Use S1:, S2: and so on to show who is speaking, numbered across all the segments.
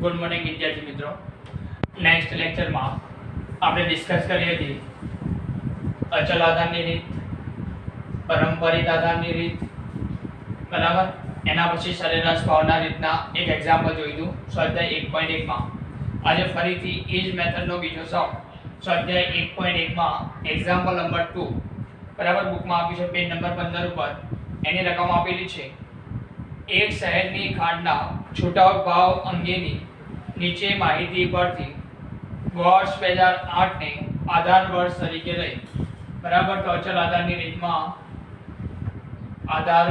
S1: Good morning વિદ્યાર્થી મિત્રો. Next લેક્ચરમાં આપણે ડિસ્કસ કરી હતી અચલ આધારની રીત, પરંપરિત આધારની રીત, બરાબર. એના પછી સરેરાશ ભાવના રીતના એક એક્ઝામ્પલ જોઈતું સ્વાધ્યાય 1.1 માં. આજે ફરીથી એ જ મેથડનો બીજો સમ સ્વાધ્યાય 1.1 માં એક્ઝામ્પલ નંબર 2, બરાબર. બુકમાં આપી છે પેજ નંબર 15 ઉપર. એની રકમ આપેલી છે એક શહેરની ખાંડના છૂટા ભાવ અંગેની નીચે માહિતી પરથી વર્ષ 2008 ને આધાર વર્ષ તરીકે લઈ, બરાબર. તો અચલ આધારની રીતમાં આધાર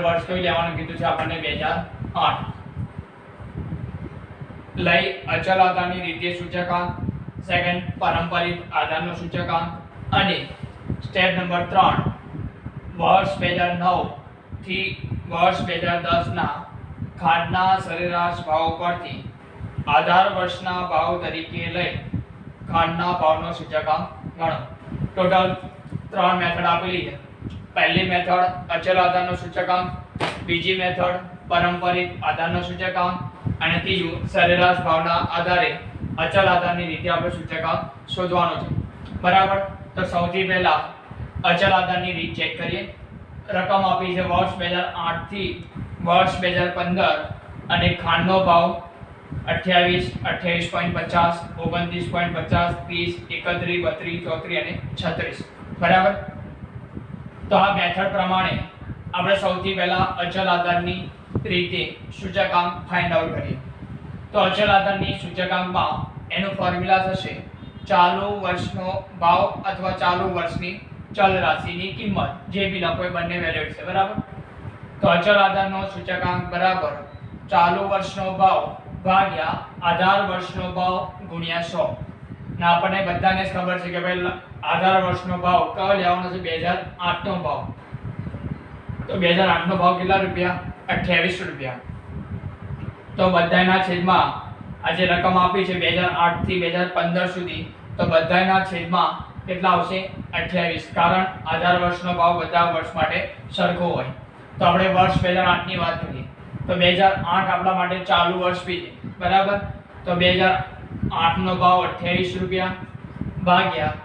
S1: વર્ષ કઈ લેવાનું કીધું છે આપણને 2008 લઈ અચલ આધારની રીતે સૂચકાંક, સેકન્ડ પારંપરિક આધારનો સૂચકાંક, અને સ્ટેપ નંબર 3 વર્ષ 2009 થી વર્ષ 2010 ના ખાંડના સરેરાશ ભાવ પરથી આધાર વર્ષના ભાવ તરીકે લઈ ખાંડના ભાવનો સૂચકાંક ગણો. ટોટલ 3 મેથડ આપેલી છે. પહેલી મેથડ અચલ આધારનો સૂચકાંક, બીજી મેથડ પારંપરિક આધારનો સૂચકાંક, અને ત્રીજું સરેરાશ ભાવના આધારે અચલ આધારની રીતે આપણે સૂચકાંક શોધવાનો છે, બરાબર. તો સૌથી પહેલા અચલ આધારની રીત ચેક કરીએ. રકમ આપી છે વર્ષ 2008 થી વર્ષ 2015 અને ખાંડનો ભાવ 28, 28.50, 29.50, 30, 31, 32, 34 અને 36, બરાબર. તો આ મેથડ પ્રમાણે આપણે સૌથી પહેલા અચલ આધારની રીતે સૂચકાંક ફાઇન્ડ આઉટ કરીએ. તો અચલ આધારની સૂચકાંકમાં એનું ફોર્મ્યુલા થશે ચાલુ વર્ષનો ભાવ અથવા ચાલુ વર્ષની ચલ રાશિની કિંમત, જે બી લખો એ બંને વેલ્યુ છે, બરાબર. તો અચલ આધારનો સૂચકાંક બરાબર ચાલુ વર્ષનો ભાવ ભાગ્યા આધાર વર્ષનો ભાવ ગુણ્યા 100. ના આપણને બધાને જ ખબર છે કે ભાઈ આધાર વર્ષનો ભાવ કયો લેવાનો છે? 2008 નો ભાવ. તો 2008 નો ભાવ કેટલા રૂપિયા? 28 રૂપિયા. તો બધાના છેદમાં આ જે રકમ આપી છે 2008 થી 2015 સુધી, તો બધાના છેદમાં કેટલા આવશે? 28. કારણ આધાર વર્ષનો ભાવ બધા વર્ષ માટે સરખો હોય. તો આપણે વર્ષ 2008 ની વાત કરીએ તો 2008 આપણા માટે ચાલુ વર્ષ બી છે, બરાબર. તો 2008 નો ભાવ 28 રૂપિયા ભાગ્યા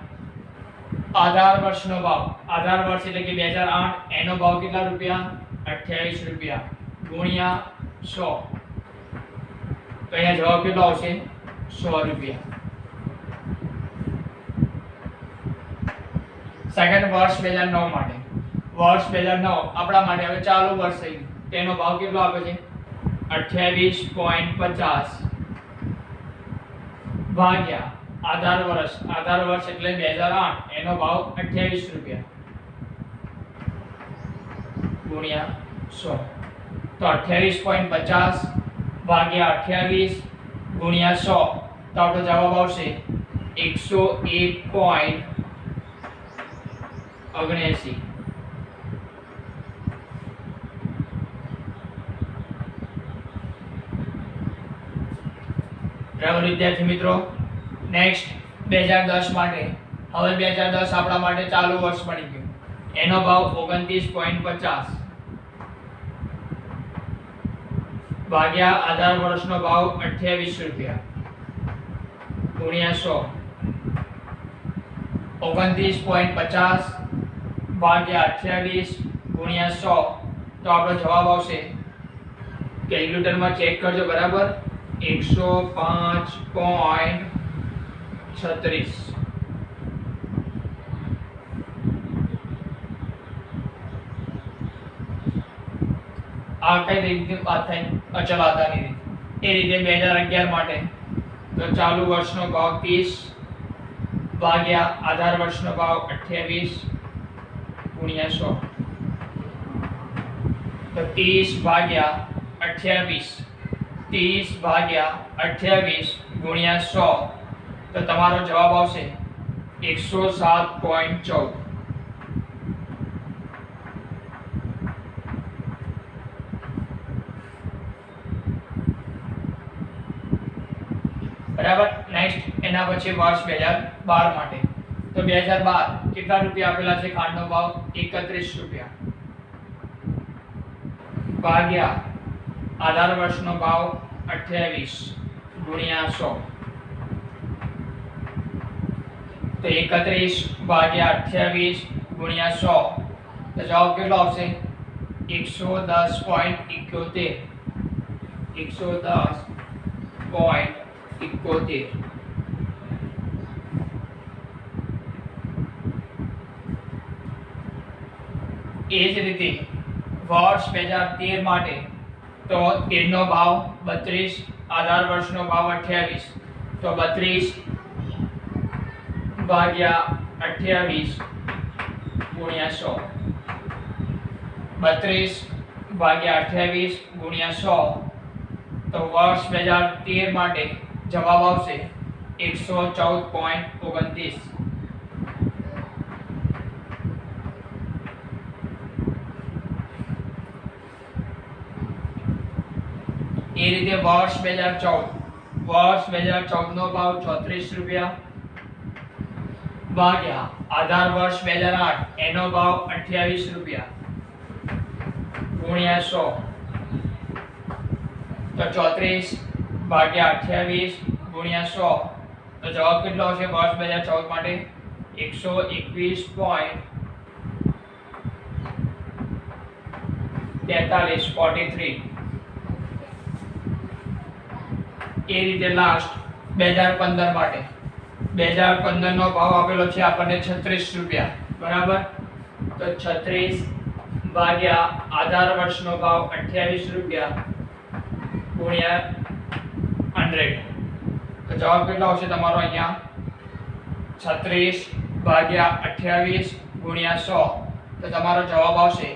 S1: આધાર વર્ષનો ભાવ, આધાર વર્ષ એટલે કે 2008, એનો ભાવ કેટલા રૂપિયા? 28 રૂપિયા ગુણ્યા 100. તો અહીંયા જવાબ કેટલો આવશે? 100 રૂપિયા. સેકન્ડ વર્ષ 2009 માટે. વર્ષ 2009 આપણા માટે હવે ચાલુ વર્ષ થઈ ગયું. તેનો ભાવ કેટલો આપે છે? 28.50 ભાગ્યા આધાર વર્ષ, આધાર વર્ષ એટલે 2008, એનો ભાવ 28 રૂપિયા ગુણ્યા 100. તો 28.50 ભાગ્યા 28 ગુણ્યા 100, તો આપણો જવાબ આવશે 101.79. બરાબર વિદ્યાર્થી મિત્રો. નેક્સ્ટ 2010 માટે. હવે 2010 આપણા માટે ચાલુ વર્ષ બની ગયું. એનો ભાવ 29.50 ભાગ્યા આધાર વર્ષનો ભાવ 28 રૂપિયા ગુણ્યા 100. 29.50 ભાગ્યા 28 ગુણ્યા 100, તો આપણો જવાબ આવશે, કેલ્ક્યુલેટરમાં ચેક કરજો, બરાબર, 105.36. આ કઈ રીતની વાત થઈ? અચલ આધારની રીત. એ રીતે 2011 માટે તો ચાલુ વર્ષનો ભાવ 30 ભાગ્યા આધાર વર્ષનો ભાવ 28 ગુણ્યા 100. તો 30 ભાગ્યા 28, 30 ભાગ્યા 28 ગુણ્યા 100, તો તમારો જવાબ આવશે 107.14. બરાબર. નેક્સ્ટ એના પછી વર્ષ 2012 માટે. તો 2012 કેટલા રૂપિયા આપેલા છે? ખાંડનો ભાવ 31 રૂપિયા ભાગ્યા આધાર વર્ષનો ભાવ 28 ગુણ્યા 100, તો 31 ભાગ્યા 28 ગુણ્યા 100, તો જવાબ કેટલો આવશે? 110.71. 110.71. એ જ રીતે વર્ષ 2013 માટે તો 13 નો ભાવ 32, આધાર વર્ષનો ભાવ 28, તો 32 ભાગ્યા 28 ગુણ્યા 100, 32 ભાગ્યા 28 ગુણ્યા 100, તો વર્ષ 2013 માટે જવાબ આવશે 114.29. એ રીતે વર્ષ 2014 નો ભાવ 34 રૂપિયા ભાગ્યા આધાર વર્ષ 2008 એનો ભાવ 28 રૂપિયા ગુણ્યા 100, તો 34 ભાગ્યા 28 ગુણ્યા 100, તો જવાબ કેટલો આવશે વર્ષ 2014 માટે? 121.43. એ રીતે લાસ્ટ 2015 માટે 2015 નો ભાવ આપેલો છે આપણને 36 રૂપિયા, બરાબર? તો 36 ભાગ્યા આધાર વર્ષનો ભાવ 28 રૂપિયા ગુણ્યા 100, તો જવાબ કેટલો આવશે તમારો અહીંયા? 36 ભાગ્યા 28 ગુણ્યા 100, તો તમારો જવાબ આવશે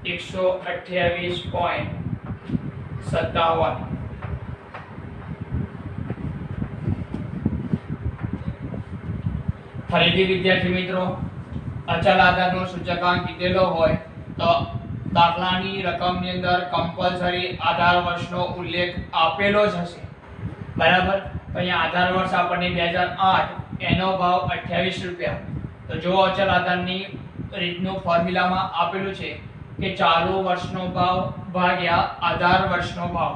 S1: 128.57. ફરીથી વિદ્યાર્થી મિત્રો, અચલ આધારનો સૂચકાંક કીધેલો હોય તો દાખલાની રકમની અંદર કમ્પલસરી આધાર વર્ષનો ઉલ્લેખ આપેલો જ હશે, બરાબર? તો અહીંયા આધાર વર્ષ આપણને 2008 એનો ભાવ 28 રૂપિયા, તો જો અચલ આધારની રીતનું ફોર્મ્યુલામાં આપેલું છે કે ચાલુ વર્ષનો ભાવ ભાગ્યા આધાર વર્ષનો ભાવ,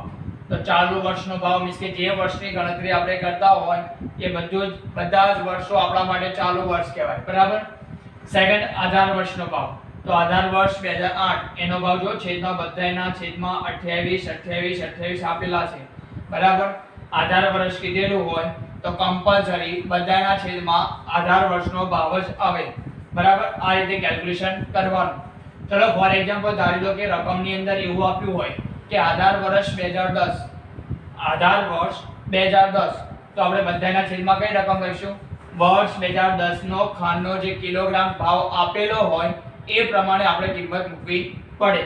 S1: તો ચાલુ વર્ષનો ભાવ મીન્સ કે જે વર્ષની ગણતરી આપણે કરતા હોય એ બધા જ વર્ષો આપણા માટે ચાલુ વર્ષ કહેવાય, બરાબર? સેકન્ડ આધાર વર્ષનો ભાવ, તો આધાર વર્ષ 2008 એનો ભાવ જો છેદમાં બધાયના છેદમાં 28 28 28 આપેલા છે, બરાબર? આધાર વર્ષ કીધેલું હોય તો કમ્પલસરી બધાયના છેદમાં આધાર વર્ષનો ભાવ જ આવે, બરાબર? આ રીતે કેલ્ક્યુલેશન કરવાનું. ચલો ફોર એક્ઝામ્પલ ધારી લો કે રકમની અંદર એવું આપ્યું હોય કે આધાર વર્ષ 2010, આધાર વર્ષ 2010, તો આપણે બધાયના છેદમાં કઈ રકમ લઈશું? વર્ષ 2010 નો ખાંડનો જે કિલોગ્રામ ભાવ આપેલો હોય એ પ્રમાણે આપણે કિંમત મૂકવી પડે.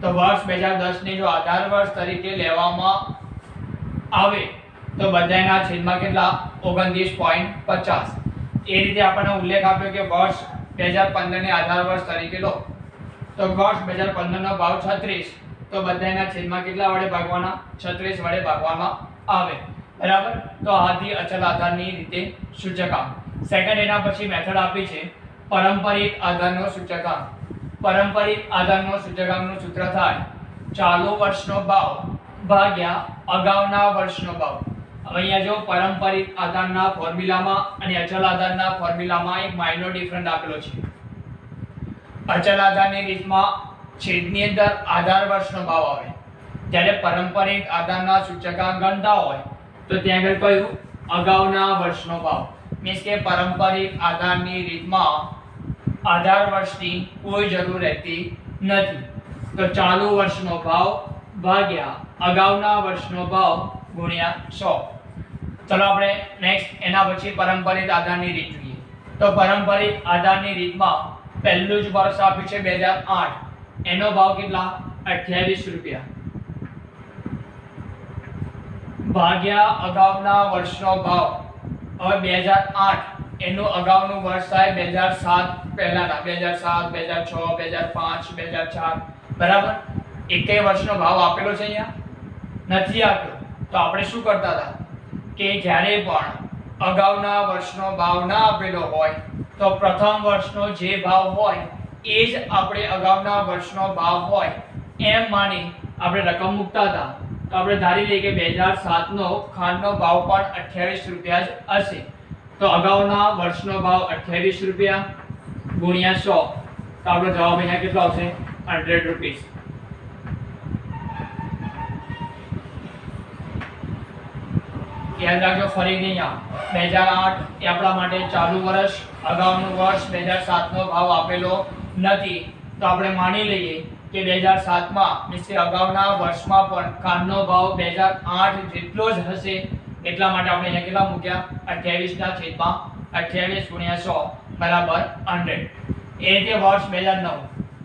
S1: તો વર્ષ 2010 ને જો આધાર વર્ષ તરીકે લેવામાં આવે તો બધાયના છેદમાં કેટલા? 29.50. એ રીતે આપણને ઉલ્લેખ આપ્યો કે વર્ષ 2015 ને આધાર વર્ષ તરીકે લો, તો વર્ષ 2015 નો ભાવ 36, તો બધાયના છેદમાં કેટલા વડે ભાગવાના? 36 વડે ભાગવામાં આવે, બરાબર? તો આથી અચલ આધારની રીતે સૂચકાંક. સેકન્ડ એના પછી મેથડ આપી છે પારંપરિક આધારનો સૂચકાંક. પારંપરિક આધારનો સૂચકાંકનું સૂત્ર થાય ચાલુ વર્ષનો ભાવ ભાગ્યા અગાઉના વર્ષનો ભાવ. હવે અહીંયા જો પારંપરિક આધારના ફોર્મ્યુલામાં અને અચલ આધારના ફોર્મ્યુલામાં એક માઇનોર ડિફરન્સ આપેલો છે. અચલ આધારની રીતમાં છેદની અંદર આધાર વર્ષનો ભાવ આવે, જ્યારે પારંપરિક આધારના સૂચકાંક ગણતા હોય તો ત્યાં આગળ કયું? અગાઉના વર્ષનો ભાવ. મીન્સ કે પારંપરિક આધારની રીતમાં આધાર વર્ષની કોઈ જરૂર રહેતી નથી, તો ચાલુ વર્ષનો ભાવ ભાગ્યા અગાઉના વર્ષનો ભાવ ગુણ્યા 100. ચલો આપણે નેક્સ્ટ એના પછી પારંપરિક આધારની રીત જોઈએ. તો પારંપરિક આધારની રીતમાં પહેલું જ વર્ષ આપ્યું છે 2008, એનો ભાવ કેટલા? 28 રૂપિયા ભાગ્યા અગાઉના વર્ષનો ભાવ. હવે 2008 એનું અગાઉનું વર્ષ થાય 2007 પહેલાના, 2007 2006 2005 2004, બરાબર? એકેય વર્ષનો ભાવ આપેલો છે અહીંયા? નથી આપ્યો. તો આપણે શું કરતા હતા કે જ્યારે પણ અગાઉના વર્ષનો ભાવ ના આપેલો હોય તો પ્રથમ વર્ષનો જે ભાવ હોય એ જ આપણે અગાઉના વર્ષનો ભાવ હોય એમ માની આપણે રકમ મૂકતા હતા તો આપણે ધારી લઈએ કે 2007 નો ખાંડનો ભાવ પણ 28 રૂપિયા જ હશે તો અગાઉના વર્ષનો ભાવ 28 રૂપિયા ગુણ્યા 100 તો આપણો જવાબ અહીંયા કેટલો આવશે 100 રૂપીસ। યાદ રાખજો ફરીથી અહીંયા 2008 એ આપણા માટે ચાલુ વર્ષ, અગાઉનું વર્ષ 2007 નો ભાવ આપેલો નથી તો આપણે માની લઈએ કે 2007 માં મીન્સ કે અગાઉના વર્ષમાં પણ ખાંડનો ભાવ 2008 જેટલો જ હશે એટલા માટે આપણે અહીંયા કેટલા મૂક્યા 28 ના છેદમાં 28 ગુણ્યા 100 બરાબર 100। એ રીતે વર્ષ 2009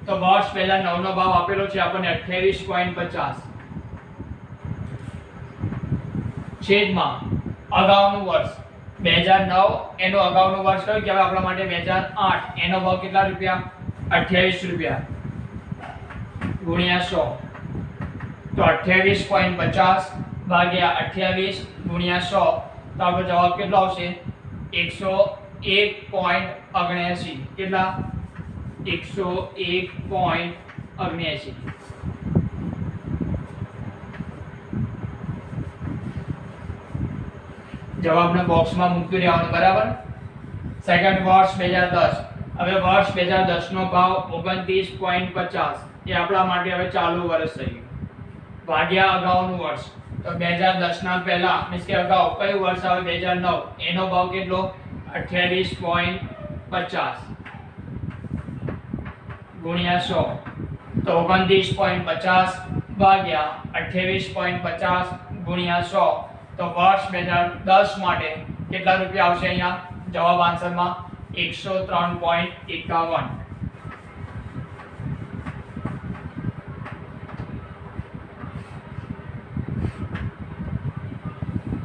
S1: તો વર્ષ 2009 નો ભાવ આપેલો છે આપણને 28.50 છેદમાં અગાઉનું વર્ષ 2009 એનો અગાઉનું વર્ષ કયું કહેવાય આપણા માટે 2008 એનો ભાવ કેટલા રૂપિયા 28 રૂપિયા ગુણ્યા 100 તો 28.50 ભાગ્યા 28 ગુણ્યા 100 તો આપણો જવાબ કેટલો આવશે 101.79 કેટલા 101.79 જવાબને બોક્સમાં મૂકતું રહેવાનું બરાબર। સેકન્ડ વર્ષ 2010 હવે વર્ષ 2010 નો ભાવ 29.50 એ આપણા માટે હવે ચાલુ વર્ષ થઈ ગયું ભાગ્યા અગાઉનું વર્ષ તો 2010 ના પહેલા મીન્સ કે અગાઉ કયું વર્ષ આવે 2009 એનો ભાવ કેટલો 28.50 ગુણ્યા 100 તો 29.50 ભાગ્યા 28.50 ગુણ્યા 100 તો વર્ષ 2010 માટે કેટલા રૂપિયા આવશે અહીંયા જવાબ આન્સરમાં 103.51।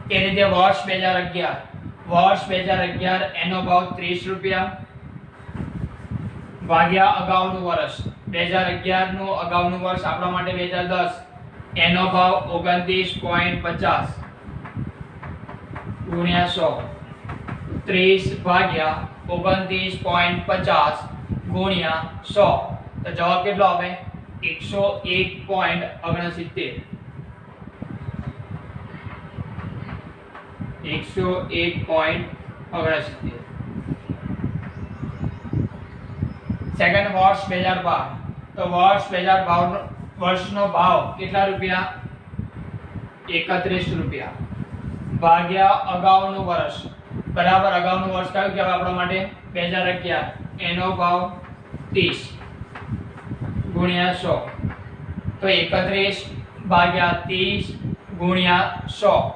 S1: એ રીતે વર્ષ 2011 એનો ભાવ 30 રૂપિયા ભાગ્યા અગાઉનું વર્ષ 2011 નું અગાઉનું વર્ષ આપણા માટે 2010 એનો ભાવ 29.50 ગુણ્યા 100 30 ભાગ્યા 29.50 ગુણ્યા 100 તો જવાબ કેટલો આવે 101.69 101.69। સેકન્ડ વર્ષ 2012 તો વર્ષ 2012 વર્ષનો ભાવ કેટલા રૂપિયા 31 રૂપિયા ભાગ્યા અગાઉનું વર્ષ બરાબર અગાઉનું વર્ષ કયું કહેવાય આપણા માટે 2011 એનો ભાવ 30 ગુણ્યા 100 તો 31 ભાગ્યા 30 ગુણ્યા 100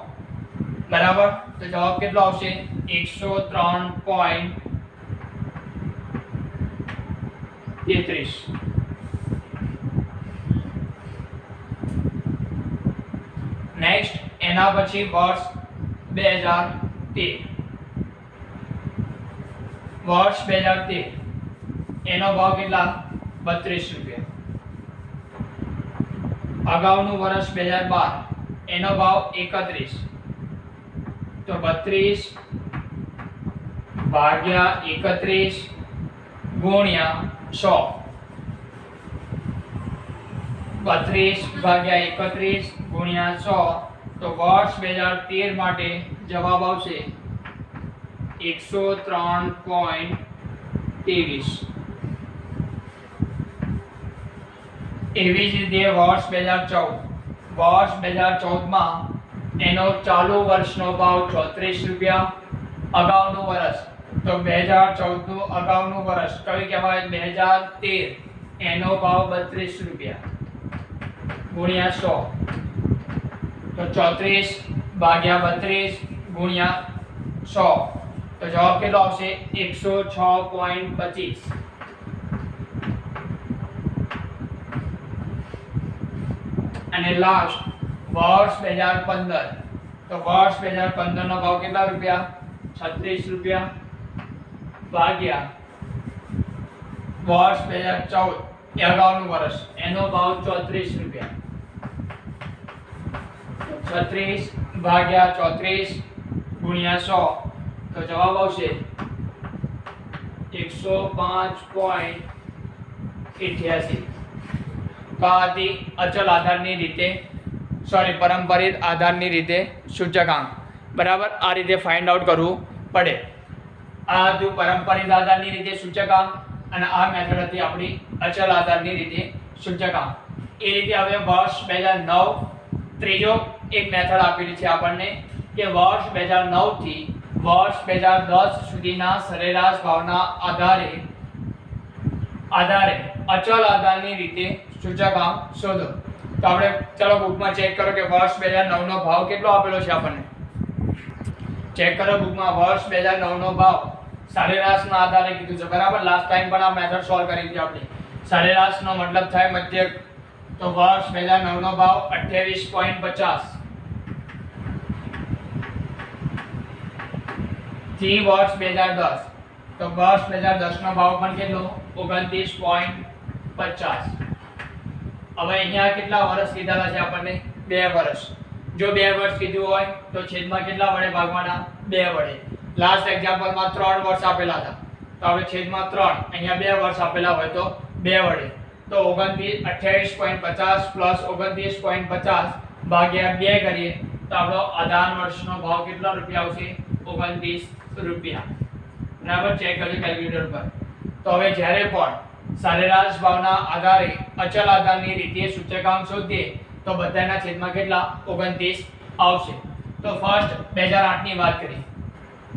S1: બરાબર તો જવાબ કેટલો આવશે 103.33। નેક્સ્ટ એના પછી વર્ષ 2013 વર્ષ 2013 એનો ભાવ કેટલા 32 રૂપિયા અગાઉનું વર્ષ 2012 એનો ભાવ 31 તો 32 ભાગ્યા 31 ગુણ્યા 100 32 ભાગ્યા 31 ગુણ્યા 100 તો વર્ષ 2013 માટે જવાબ આવશે 103.23। એવી જ રીતે વર્ષ 2014 માં એનો ચાલુ વર્ષનો ભાવ 34 રૂપિયા અગાઉનું વર્ષ તો 2014 નું અગાઉનું વર્ષ કયું કહેવાય 2013 એનો ભાવ 32 રૂપિયા ગુણ્યા 100 તો 34 ભાગ્યા 32 ગુણ્યા 100 તો જવાબ કેટલો આવશે 106.25। અને લાસ્ટ વર્ષ 2015 તો વર્ષ 2015 નો ભાવ કેટલા રૂપિયા 36 રૂપિયા ભાગ્યા વર્ષ 2014 એ અગાઉનું વર્ષ એનો ભાવ 34 રૂપિયા 36 ભાગ્યા 34 ગુણ્યા 100 તો જવાબ આવશે 105.88। ટૂંકાવાથી અચલ આધારની રીતે પારંપરિક આધારની રીતે સૂચકાંક બરાબર આ રીતે ફાઇન્ડ આઉટ કરવું પડે. આ હતું પારંપરિક આધારની રીતે સૂચકાંક અને આ મેથડ હતી આપણી અચલ આધારની રીતે સૂચકાંક. એ રીતે હવે વર્ષ 2009 ત્રીજો એક મેથડ આપેલી છે આપણને કે વર્ષ 2009 થી વર્ષ 2010 સુધીના સરેરાશ ભાવના આધારે અચલ આધારની રીતે સૂચકાંક શોધો. તો આપણે ચલો બુકમાં ચેક કરો કે વર્ષ 2009 નો ભાવ કેટલો આપેલો છે આપણને. ચેક કરો બુકમાં વર્ષ 2009 નો ભાવ સરેરાશના આધારે કીધું છે બરાબર. લાસ્ટ ટાઈમ પણ આ મેથડ સોલ્વ કરી હતી આપણે. સરેરાશનો મતલબ થાય મધ્યક. તો વર્ષ 2009 નો ભાવ 28.50 થી વર્ષ 2010 તો વર્ષ 2010 નો ભાવ પણ કેટલો 29.50. હવે અહીંયા કેટલા વર્ષ કીધેલા છે આપણને 2 વર્ષ. જો 2 વર્ષ કીધું હોય તો છેદમાં કેટલા વડે ભાગવાના 2 વડે. લાસ્ટ એક્ઝામ્પલમાં 3 વર્ષ આપેલા હતા તો હવે છેદમાં 3 અહીંયા 2 વર્ષ આપેલા હોય તો 2 વડે તો 28.50 પ્લસ 29.50 ભાગ્યા 2 કરીએ તો આપણો આધાર વર્ષનો ભાવ કેટલા રૂપિયા આવશે 29 રૂપિયા. બરાબર ચેક કરજો કેલ્ક્યુલેટર પર. તો હવે જ્યારે પણ સરેરાશ ભાવના આધારે અચલ આધારની રીતે સૂચકાંક શોધીએ તો બધાના છેદમાં કેટલા 29 આવશે. તો ફર્સ્ટ 2008 ની વાત કરીએ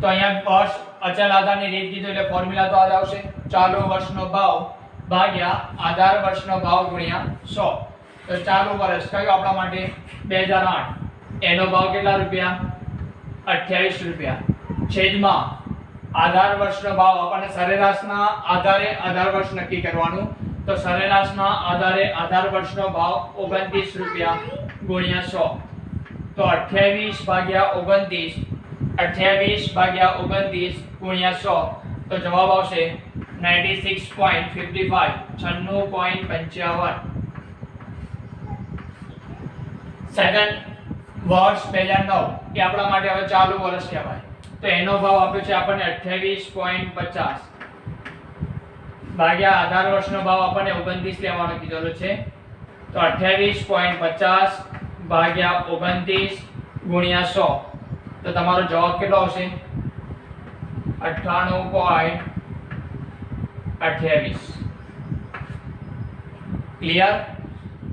S1: તો અહીંયા વર્ષ અચલ આધારની રીત કીધું એટલે ફોર્મ્યુલા તો આ જ આવશે ચાલુ વર્ષનો ભાવ ભાગ્યા આધાર વર્ષનો ભાવ ગુણ્યા 100. તો ચાલુ વર્ષ કયું આપણા માટે 2008 એનો ભાવ કેટલા રૂપિયા 28 રૂપિયા છેદમાં આધાર વર્ષનો ભાવ આપણને સરેરાશના આધારે આધાર વર્ષ નક્કી કરવાનું તો સરેરાશના આધારે આધાર વર્ષનો ભાવ 29 રૂપિયા ગુણ્યા 100. તો 28 ભાગ્યા 29 ગુણ્યા 100 તો જવાબ આવશે 96.55 96.55. સેકન્ડ વર્ષ 2009 એ આપણા માટે હવે ચાલુ વર્ષ કહેવાય તો એનો ભાવ આપ્યો છે આપણને 28.50 ભાગ્યા આધાર વર્ષનો ભાવ આપણને 29 લેવાનો કીધેલો છે તો 28.50 ભાગ્યા 29 ગુણ્યા 100 તો તમારો જવાબ કેટલો આવશે 98.28. ક્લિયર.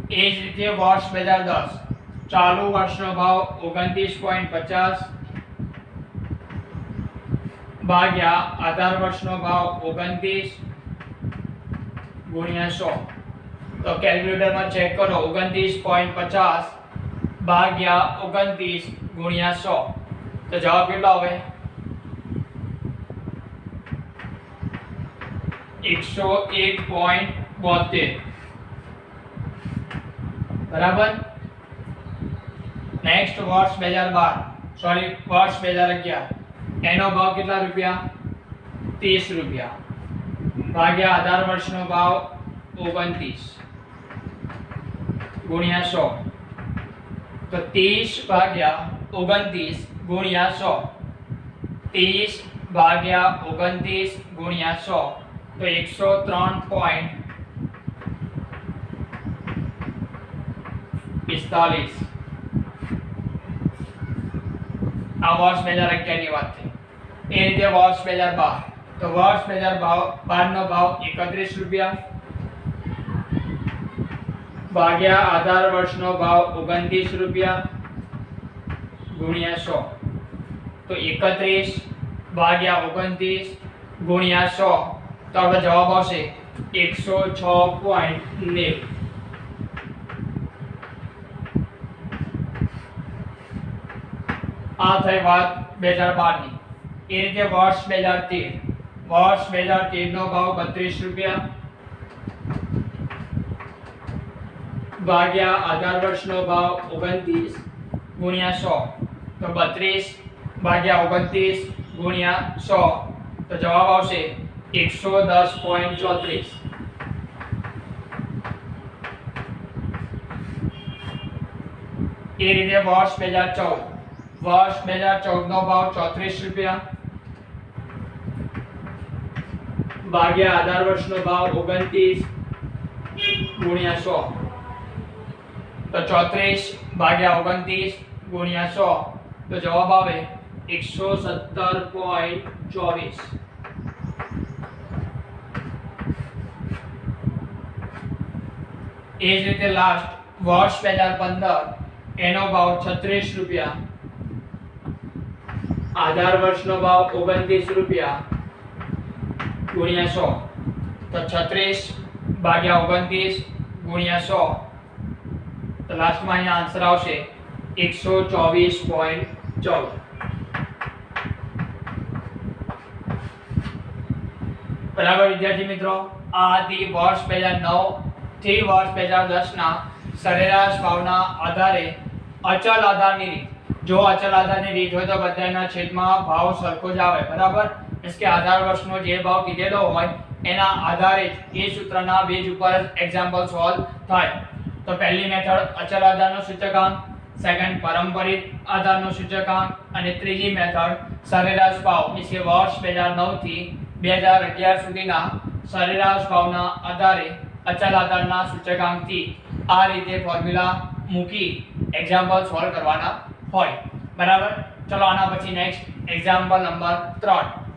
S1: એ જ રીતે વર્ષ 2010 ચાલુ વર્ષનો ભાવ 29.50 ભાગ્યા આધાર વર્ષનો ભાવ 29 ગુણ્યા 100 તો કેલ્ક્યુલેટરમાં ચેક કરો 29.50 ભાગ્યા 29 ગુણ્યા 100 તો જવાબ કેટલો આવે 101.72. બરાબર. નેક્સ્ટ વર્ષ 2011 એનો ભાવ કેટલા રૂપિયા 30 રૂપિયા ભાગ્યા આધાર વર્ષનો ભાવ 29 ગુણ્યા 100 તો 30 ભાગ્યા 29 ગુણ્યા 100 30 ભાગ્યા 29 ગુણ્યા 100 તો 103.45. આ વર્ષ 2011 ની વાત થઈ. એ રીતે વર્ષ 2012 તો વર્ષ 2012 નો ભાવ 31 રૂપિયા ભાગ્યા આધાર વર્ષનો ભાવ 29 રૂપિયા ગુણ્યા 100 તો 31 ભાગ્યા 29 ગુણ્યા 100 તો આપણો જવાબ આવશે 106.90. આ થઈ વાત 2012 ની. એ રીતે વર્ષ 2013 નો ભાવ 32 રૂપિયા ભાગ્યા આધાર વર્ષનો ભાવ 29 ગુણ્યા 100 તો 32 ભાગ્યા 29 ગુણ્યા 100 તો જવાબ આવશે 110.34. એ રીતે વર્ષ 2014 નો ભાવ 34 રૂપિયા ભાગ્યા આધાર વર્ષનો ભાવ 29 ગુણ્યા 100 તો 34 ભાગ્યા 29 ગુણ્યા 100 તો જવાબ આવે 117.24. એ જ રીતે લાસ્ટ વર્ષ 2015 એનો ભાવ 36 રૂપિયા, આધાર વર્ષનો ભાવ 29 રૂપિયા ગુણ્યા 100 તો 36 ભાગ્યા 29 ગુણ્યા 100 તો લાસ્ટમાં અહીંયા આન્સર આવશે 124.14. બરાબર વિદ્યાર્થી મિત્રો, આ હતી વર્ષ 2009 થી વર્ષ 2010 ના સરેરાશ ભાવના આધારે અચલ આધારની રીત. જો અચલ આધારની રીત હોય તો બધાના છેદમાં ભાવ સરખો જ આવે. બરાબર, એટલે કે આધાર વર્ષનો જે ભાવ કીધેલો હોય એના આધારે જ એ સૂત્રના બેઝ ઉપર એક્ઝામ્પલ સોલ્વ થાય. તો પહેલી મેથડ અચલ આધારનો સૂચકાંક, સેકન્ડ પારંપરિક આધારનો સૂચકાંક અને ત્રીજી મેથડ સરેરાશ ભાવ એટલે કે વર્ષ 2009 થી 2011 સુધીના સરેરાશ ભાવના આધારે અચલ આધારના સૂચકાંકથી આ રીતે ફોર્મ્યુલા મૂકી એક્ઝામ્પલ સોલ્વ કરવાના હોય. બરાબર, ચલો આના પછી નેક્સ્ટ એક્ઝામ્પલ નંબર 3.